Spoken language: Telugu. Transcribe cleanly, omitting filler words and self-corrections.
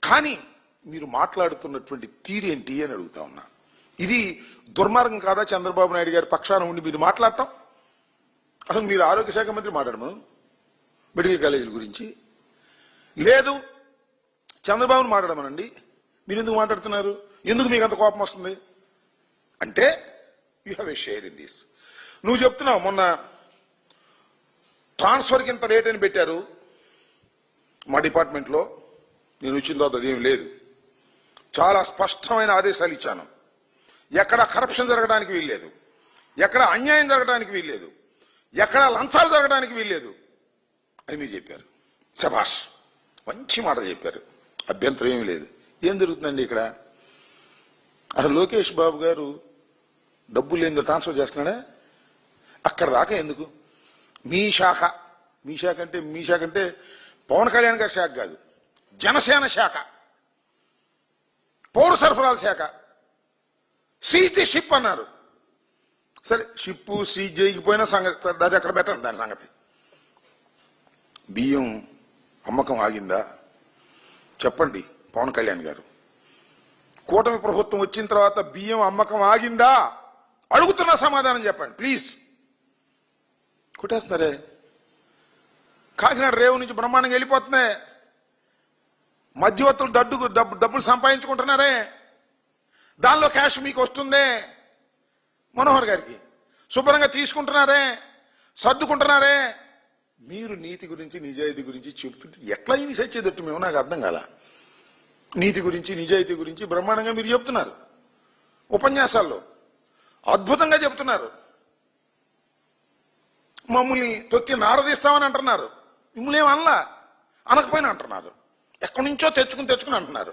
కానీ మీరు మాట్లాడుతున్నటువంటి తీరేంటి అని అడుగుతా ఉన్నా. ఇది దుర్మార్గం కాదా చంద్రబాబు నాయుడు గారి పక్షాన ఉండి మీరు మాట్లాడటం? అసలు మీరు ఆరోగ్య శాఖ మంత్రి మాట్లాడమను మెడికల్ కాలేజీల గురించి, లేదు చంద్రబాబును మాట్లాడమనండి. మీరు ఎందుకు మాట్లాడుతున్నారు? ఎందుకు మీకు అంత కోపం వస్తుంది అంటే you have a share in this. నువ్వు చెప్తున్నావు మొన్న ట్రాన్స్ఫర్కి ఇంత రేట్ అని పెట్టారు మా డిపార్ట్మెంట్లో. నేను వచ్చిన తర్వాత అదేం లేదు. చాలా స్పష్టమైన ఆదేశాలు ఇచ్చాను. ఎక్కడ కరప్షన్ జరగడానికి వీల్లేదు, ఎక్కడ అన్యాయం జరగడానికి వీల్లేదు, ఎక్కడ లంచాలు జరగడానికి వీల్లేదు అని మీరు చెప్పారు. శభాష్, మంచి మాట చెప్పారు, అభ్యంతరం ఏమీ లేదు. ఏం జరుగుతుందండి ఇక్కడ? అసలు లోకేష్ బాబు గారు డబ్బులు ఏందో ట్రాన్స్ఫర్ చేస్తున్నాడా? అక్కడ దాకా ఎందుకు? మీ శాఖ అంటే పవన్ కళ్యాణ్ గారి శాఖ కాదు, జనసేన శాఖ, పౌర సరఫరాల శాఖ. సీజ్ ది షిప్ అన్నారు. సరే, షిప్ సీజ్ చేయకపోయినా సంగతి అది అక్కడ పెట్టండి. దాని సంగతి బియ్యం అమ్మకం ఆగిందా చెప్పండి పవన్ కళ్యాణ్ గారు. కూటమి ప్రభుత్వం వచ్చిన తర్వాత బియ్యం అమ్మకం ఆగిందా అడుగుతున్న సమాధానం చెప్పండి ప్లీజ్. కొట్టేస్తున్నారే, కాకినాడ రేవు నుంచి బ్రహ్మాండంగా వెళ్ళిపోతున్నాయి. మధ్యవర్తులు డబ్బులు సంపాదించుకుంటున్నారే, దానిలో క్యాష్ మీకు వస్తుందే. మనోహర్ గారికి శుభ్రంగా తీసుకుంటున్నారే, సర్దుకుంటున్నారే. మీరు నీతి గురించి నిజాయితీ గురించి చెప్తుంటే ఎట్లా ఇవి సచ్చేదట్టు మేము నాకు అర్థం కాల. నీతి గురించి నిజాయితీ గురించి బ్రహ్మాండంగా మీరు చెప్తున్నారు, ఉపన్యాసాల్లో అద్భుతంగా చెప్తున్నారు. మమ్మల్ని తొక్కి నారదీస్తామని అంటున్నారు. మిమ్మల్ని ఏమనలా, అనకపోయినా అంటున్నారు. ఎక్కడి నుంచో తెచ్చుకుని అంటున్నారు.